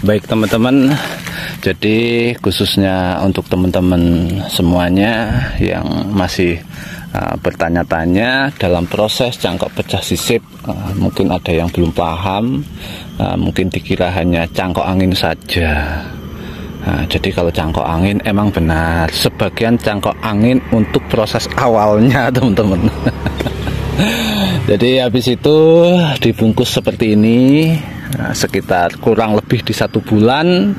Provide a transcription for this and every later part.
Baik teman-teman, jadi khususnya untuk teman-teman semuanya yang masih bertanya-tanya dalam proses cangkok pecah sisip, mungkin ada yang belum paham, mungkin dikira hanya cangkok angin saja. Jadi kalau cangkok angin emang benar, sebagian cangkok angin untuk proses awalnya teman-teman. Jadi habis itu dibungkus seperti ini, sekitar kurang lebih di 1 bulan.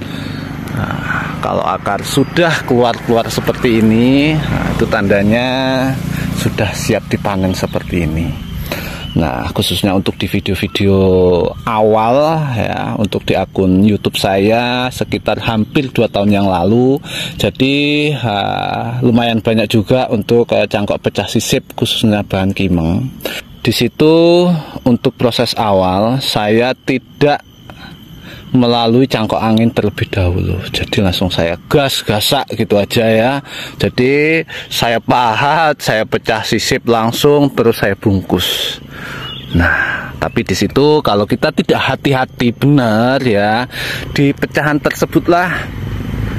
Kalau akar sudah keluar seperti ini, itu tandanya sudah siap dipanen seperti ini. Nah, khususnya untuk di video-video awal ya, untuk di akun YouTube saya sekitar hampir 2 tahun yang lalu. Jadi lumayan banyak juga untuk cangkok pecah sisip khususnya bahan kimeng. Di situ untuk proses awal saya tidak melalui cangkok angin terlebih dahulu, jadi langsung saya gasak gitu aja ya. Jadi saya pahat, saya pecah sisip langsung, terus saya bungkus. Nah, tapi di situ kalau kita tidak hati-hati benar ya, di pecahan tersebutlah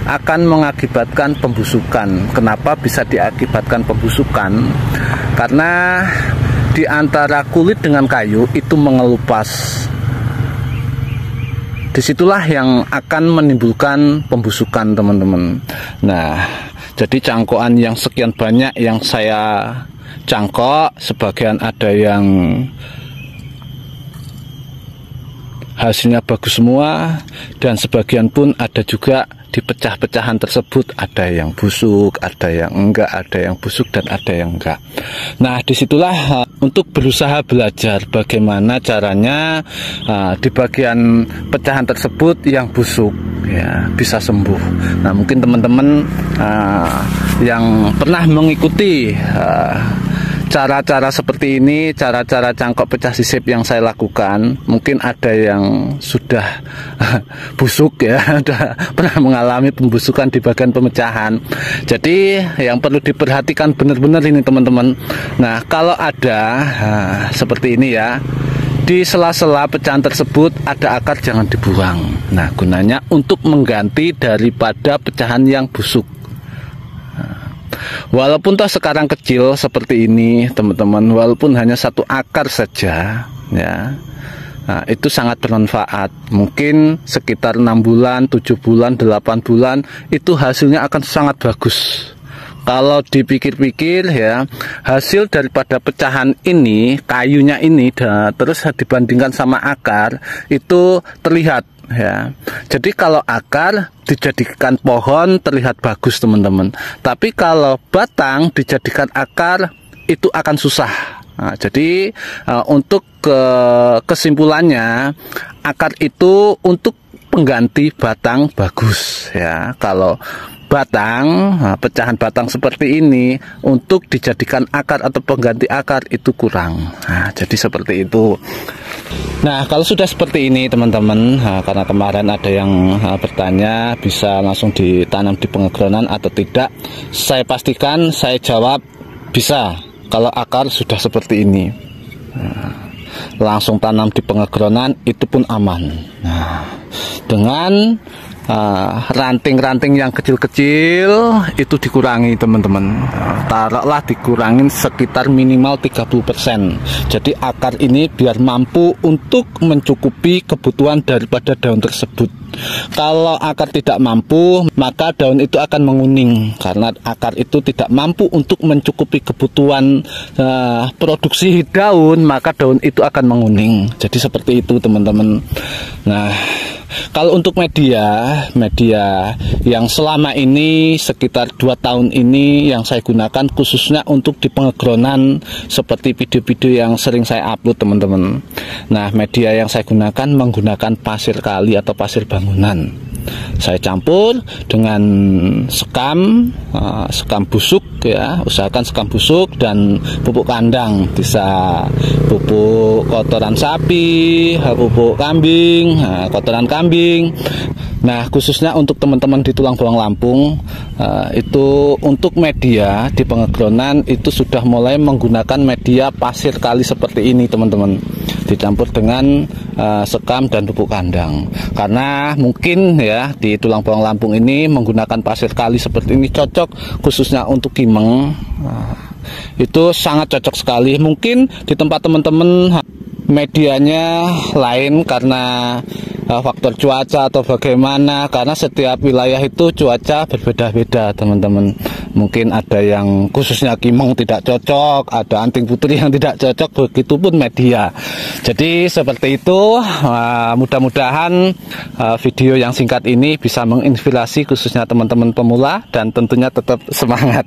akan mengakibatkan pembusukan. Kenapa bisa diakibatkan pembusukan? Karena di antara kulit dengan kayu itu mengelupas. Disitulah yang akan menimbulkan pembusukan teman-teman. Nah, jadi cangkokan yang sekian banyak yang saya cangkok, sebagian ada yang hasilnya bagus semua, dan sebagian pun ada juga di pecah-pecahan tersebut ada yang busuk, ada yang enggak, ada yang busuk dan ada yang enggak. Nah, disitulah untuk berusaha belajar bagaimana caranya di bagian pecahan tersebut yang busuk ya bisa sembuh. Nah, mungkin teman-teman yang pernah mengikuti cara-cara seperti ini, cara-cara cangkok pecah sisip yang saya lakukan, mungkin ada yang sudah busuk ya, sudah pernah mengalami pembusukan di bagian pemecahan. Jadi yang perlu diperhatikan benar-benar ini teman-teman. Nah, kalau ada seperti ini ya, di sela-sela pecahan tersebut ada akar, jangan dibuang. Nah, gunanya untuk mengganti daripada pecahan yang busuk. Walaupun toh sekarang kecil seperti ini teman-teman, walaupun hanya 1 akar saja ya, nah, itu sangat bermanfaat. Mungkin sekitar 6 bulan, 7 bulan, 8 bulan itu hasilnya akan sangat bagus. Kalau dipikir-pikir ya, hasil daripada pecahan ini, kayunya ini terus dibandingkan sama akar itu terlihat ya. Jadi kalau akar dijadikan pohon terlihat bagus teman-teman, tapi kalau batang dijadikan akar itu akan susah. Nah, jadi untuk kesimpulannya, akar itu untuk pengganti batang bagus ya. Kalau batang, pecahan batang seperti ini untuk dijadikan akar atau pengganti akar itu kurang. Nah, jadi seperti itu. Nah, kalau sudah seperti ini teman-teman, karena kemarin ada yang bertanya bisa langsung ditanam di pengegronan atau tidak, saya pastikan saya jawab bisa. Kalau akar sudah seperti ini, langsung tanam di pengegronan itu pun aman. Nah, dengan ranting-ranting yang kecil-kecil itu dikurangi teman-teman, taruhlah dikurangin sekitar minimal 30%. Jadi akar ini biar mampu untuk mencukupi kebutuhan daripada daun tersebut. Kalau akar tidak mampu, maka daun itu akan menguning, karena akar itu tidak mampu untuk mencukupi kebutuhan produksi daun, maka daun itu akan menguning. Jadi seperti itu teman-teman. Nah, kalau untuk media yang selama ini sekitar 2 tahun ini yang saya gunakan khususnya untuk di pengegronan, seperti video-video yang sering saya upload teman-teman. Nah, media yang saya gunakan menggunakan pasir kali atau pasir bangunan. Saya campur dengan sekam busuk ya, usahakan sekam busuk dan pupuk kandang, bisa pupuk kotoran sapi, pupuk kambing, kotoran kambing. Nah, khususnya untuk teman-teman di Tulang Bawang Lampung, itu untuk media di pengegronan itu sudah mulai menggunakan media pasir kali seperti ini teman-teman, dicampur dengan sekam dan pupuk kandang. Karena mungkin ya di tulang bawang Lampung ini menggunakan pasir kali seperti ini cocok khususnya untuk kimeng. Itu sangat cocok sekali. Mungkin di tempat teman-teman medianya lain karena faktor cuaca atau bagaimana, karena setiap wilayah itu cuaca berbeda-beda teman-teman. Mungkin ada yang khususnya kimeng tidak cocok, ada anting putri yang tidak cocok, begitupun media. Jadi seperti itu, mudah-mudahan video yang singkat ini bisa menginspirasi khususnya teman-teman pemula dan tentunya tetap semangat.